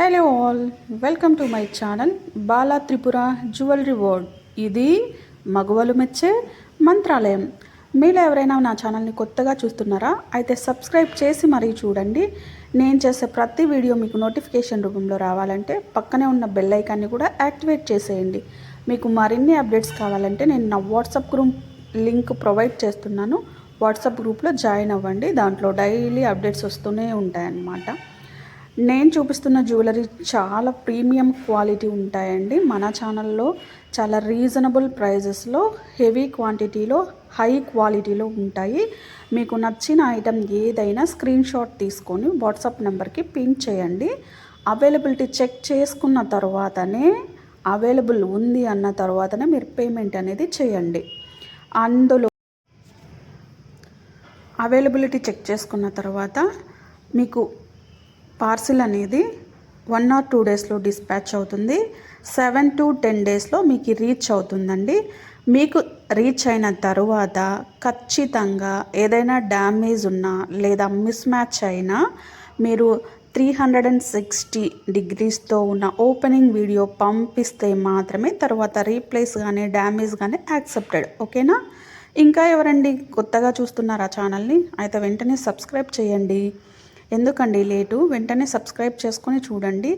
Hello all, welcome to my channel Bala Tripura jewellery world. ఇది మగవలు మెచ్చే మంత్రాలయం. మీలో ఎవరైనా నా ఛానల్ని కొత్తగా చూస్తున్నారా? అయితే సబ్స్క్రైబ్ చేసి మరీ చూడండి. నేను చేసే ప్రతి వీడియో మీకు నోటిఫికేషన్ రూపంలో రావాలంటే పక్కనే ఉన్న బెల్ ఐకాన్ని కూడా యాక్టివేట్ చేసేయండి. మీకు మరిన్ని అప్డేట్స్ కావాలంటే నేను నా వాట్సాప్ గ్రూప్ లింక్ ప్రొవైడ్ చేస్తున్నాను. వాట్సాప్ గ్రూప్లో జాయిన్ అవ్వండి. దాంట్లో డైలీ అప్డేట్స్ వస్తూనే ఉంటాయన్నమాట. నేను చూపిస్తున్న జ్యువెలరీ చాలా ప్రీమియం క్వాలిటీ ఉంటాయండి. మన ఛానల్లో చాలా రీజనబుల్ ప్రైజెస్లో, హెవీ క్వాంటిటీలో, హై క్వాలిటీలో ఉంటాయి. మీకు నచ్చిన ఐటెం ఏదైనా స్క్రీన్ షాట్ తీసుకొని వాట్సాప్ నెంబర్కి పిన్ చేయండి. అవైలబిలిటీ చెక్ చేసుకున్న తర్వాతనే, అవైలబుల్ ఉంది అన్న తర్వాతనే మీరు పేమెంట్ అనేది చేయండి. అందులో అవైలబిలిటీ చెక్ చేసుకున్న తర్వాత మీకు పార్సిల్ అనేది 1 or 2 డేస్లో డిస్పాచ్ అవుతుంది. 7 to 10 డేస్లో మీకు రీచ్ అవుతుందండి. మీకు రీచ్ అయిన తర్వాత ఖచ్చితంగా ఏదైనా డ్యామేజ్ ఉన్నా లేదా మిస్ మ్యాచ్ అయినా మీరు 360 degreesతో ఉన్న ఓపెనింగ్ వీడియో పంపిస్తే మాత్రమే తర్వాత రీప్లేస్ కానీ డ్యామేజ్ కానీ యాక్సెప్టెడ్. ఓకేనా? ఇంకా ఎవరండి కొత్తగా చూస్తున్నారా ఛానల్ని? అయితే వెంటనే సబ్స్క్రైబ్ చేయండి. ఎందుకండి లేటు? వెంటనే సబ్స్క్రైబ్ చేసుకొని చూడండి.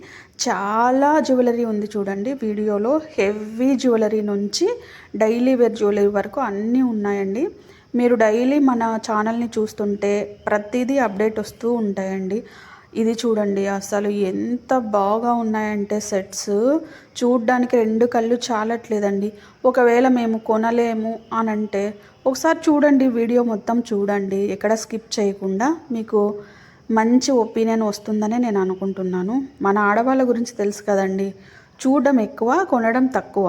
చాలా జ్యువెలరీ ఉంది చూడండి వీడియోలో. హెవీ జ్యువెలరీ నుంచి డైలీ వేర్ జ్యువెలరీ వరకు అన్నీ ఉన్నాయండి. మీరు డైలీ మన ఛానల్ని చూస్తుంటే ప్రతిదీ అప్డేట్ వస్తూ ఉంటాయండి. ఇది చూడండి, అసలు ఎంత బాగా ఉన్నాయంటే సెట్స్ చూడ్డానికి 2 కళ్ళు చాలట్లేదండి. ఒకవేళ మేము కొనలేము అని అంటే ఒకసారి చూడండి, వీడియో మొత్తం చూడండి, ఎక్కడ స్కిప్ చేయకుండా. మీకు మంచి ఒపీనియన్ వస్తుందని నేను అనుకుంటున్నాను. మన ఆడవాళ్ళ గురించి తెలుసు కదండి, చూడడం ఎక్కువ, కొనడం తక్కువ.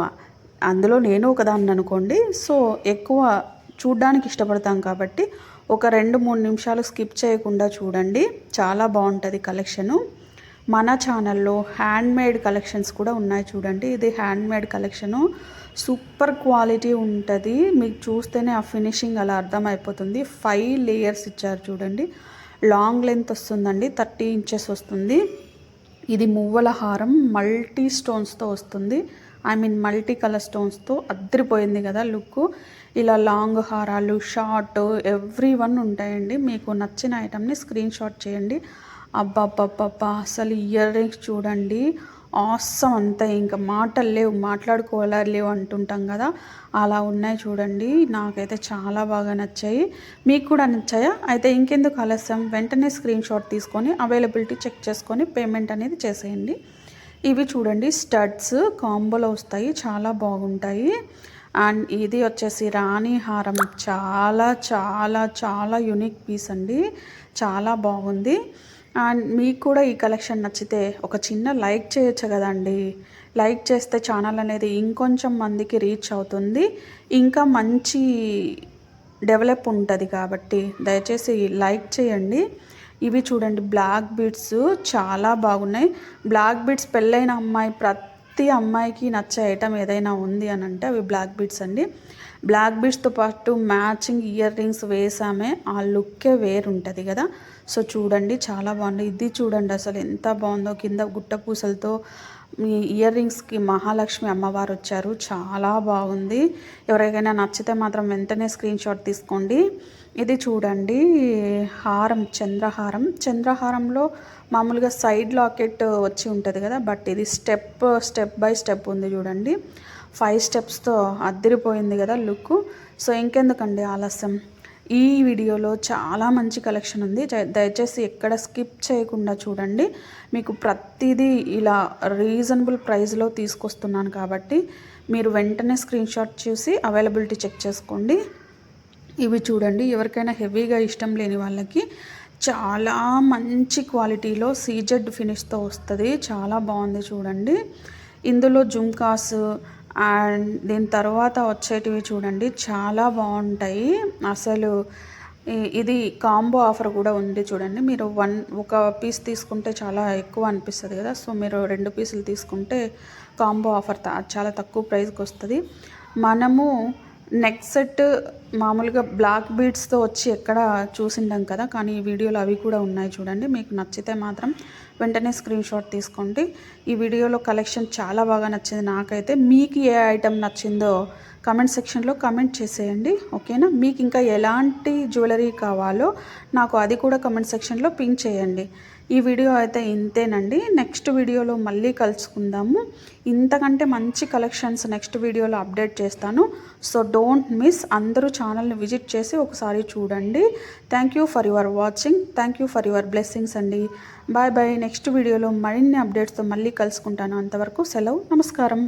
అందులో నేను ఒకదాన్ని అనుకోండి. సో ఎక్కువ చూడ్డానికి ఇష్టపడతాం కాబట్టి ఒక 2-3 నిమిషాలు స్కిప్ చేయకుండా చూడండి. చాలా బాగుంటుంది కలెక్షను. మన ఛానల్లో హ్యాండ్మేడ్ కలెక్షన్స్ కూడా ఉన్నాయి చూడండి. ఇది హ్యాండ్మేడ్ కలెక్షను, సూపర్ క్వాలిటీ ఉంటుంది. మీకు చూస్తేనే ఆ ఫినిషింగ్ అలా అర్థమైపోతుంది. 5 లేయర్స్ ఇచ్చారు చూడండి. లాంగ్ లెంత్ వస్తుందండి, 30 inches వస్తుంది. ఇది మువ్వల హారం మల్టీ స్టోన్స్తో వస్తుంది. మల్టీ కలర్ స్టోన్స్తో అద్దరిపోయింది కదా లుక్. ఇలా లాంగ్ హారాలు, షార్ట్, ఎవ్రీ1 ఉంటాయండి. మీకు నచ్చిన ఐటమ్ని స్క్రీన్ షాట్ చేయండి. అబ్బబ్బబ్బబ్బా, అసలు ఇయర్ రింగ్స్ చూడండి, ఆసమ్. అంతా ఇంకా మాటలు లేవు, మాట్లాడుకోలేవు అంటుంటాం కదా, అలా ఉన్నాయి చూడండి. నాకైతే చాలా బాగా నచ్చాయి. మీకు కూడా నచ్చాయా? అయితే ఇంకెందుకు ఆలస్యం, వెంటనే స్క్రీన్ షాట్ తీసుకొని అవైలబిలిటీ చెక్ చేసుకొని పేమెంట్ అనేది చేసేయండి. ఇవి చూడండి, స్టడ్స్ కాంబోలో వస్తాయి, చాలా బాగుంటాయి. అండ్ ఇది వచ్చేసి రాణి హారం, చాలా చాలా చాలా యూనిక్ పీస్ అండి, చాలా బాగుంది. అండ్ మీకు కూడా ఈ కలెక్షన్ నచ్చితే ఒక చిన్న లైక్ చేయొచ్చు కదండి. లైక్ చేస్తే ఛానల్ అనేది ఇంకొంచెం మందికి రీచ్ అవుతుంది, ఇంకా మంచి డెవలప్ ఉంటుంది. కాబట్టి దయచేసి లైక్ చేయండి. ఇవి చూడండి, బ్లాక్ బీడ్స్ చాలా బాగున్నాయి. బ్లాక్ బీడ్స్ పెళ్ళైన అమ్మాయి, ప్రతి అమ్మాయికి నచ్చే ఐటమ్ ఏదైనా ఉంది అని అంటే అవి బ్లాక్ బీడ్స్ అండి. బ్లాక్ బీడ్స్తో పాటు మ్యాచింగ్ ఇయర్ రింగ్స్ వేసామే, ఆ లుక్కే వేరు ఉంటుంది కదా. సో చూడండి, చాలా బాగుంది. ఇది చూడండి అసలు ఎంత బాగుందో, కింద గుట్ట పూసలతో మీ ఇయర్ రింగ్స్కి మహాలక్ష్మి అమ్మవారు వచ్చారు, చాలా బాగుంది. ఎవరికైనా నచ్చితే మాత్రం వెంటనే స్క్రీన్ షాట్ తీసుకోండి. ఇది చూడండి, హారం, చంద్రహారం. చంద్రహారంలో మామూలుగా సైడ్ లాకెట్ వచ్చి ఉంటుంది కదా, బట్ ఇది స్టెప్ బై స్టెప్ ఉంది చూడండి. 5 స్టెప్స్తో అద్దరిపోయింది కదా లుక్. సో ఇంకెందుకండి ఆలస్యం, ఈ వీడియోలో చాలా మంచి కలెక్షన్ ఉంది. దయచేసి ఎక్కడ స్కిప్ చేయకుండా చూడండి. మీకు ప్రతిదీ ఇలా రీజనబుల్ ప్రైస్లో తీసుకొస్తున్నాను కాబట్టి మీరు వెంటనే స్క్రీన్ షాట్ చూసి అవైలబిలిటీ చెక్ చేసుకోండి. ఇవి చూడండి, ఎవరికైనా హెవీగా ఇష్టం లేని వాళ్ళకి చాలా మంచి క్వాలిటీలో సీజెడ్ ఫినిష్తో వస్తుంది, చాలా బాగుంది చూడండి. ఇందులో జుమ్కాస్ అండ్ దీని తర్వాత వచ్చేటివి చూడండి, చాలా బాగుంటాయి అసలు. ఇది కాంబో ఆఫర్ కూడా ఉంది చూడండి. మీరు ఒక పీస్ తీసుకుంటే చాలా ఎక్కువ అనిపిస్తుంది కదా, సో మీరు 2 పీసులు తీసుకుంటే కాంబో ఆఫర్ చాలా తక్కువ ప్రైస్కి వస్తుంది. మనము నెక్ సెట్ మామూలుగా బ్లాక్ బీడ్స్తో వచ్చి ఎక్కడ చూసిండాం కదా, కానీ ఈ వీడియోలో అవి కూడా ఉన్నాయి చూడండి. మీకు నచ్చితే మాత్రం వెంటనే స్క్రీన్ షాట్ తీసుకోండి. ఈ వీడియోలో కలెక్షన్ చాలా బాగా నచ్చింది నాకైతే. మీకు ఏ ఐటెం నచ్చిందో కమెంట్ సెక్షన్లో కమెంట్ చేసేయండి, ఓకేనా. మీకు ఇంకా ఎలాంటి జ్యువెలరీ కావాలో నాకు అది కూడా కమెంట్ సెక్షన్లో పింక్ చేయండి. ఈ వీడియో అయితే ఇంతేనండి. నెక్స్ట్ వీడియోలో మళ్ళీ కలుసుకుందాము. ఇంతకంటే మంచి కలెక్షన్స్ నెక్స్ట్ వీడియోలో అప్డేట్ చేస్తాను. So don't miss. అందరూ ఛానల్ని విజిట్ చేసి ఒకసారి చూడండి. Thank you for your watching. Thank you for your blessings అండి. Bye bye. నెక్స్ట్ వీడియోలో మరిన్ని అప్డేట్స్తో మళ్ళీ కలుసుకుంటాను. అంతవరకు సెలవు. నమస్కారం.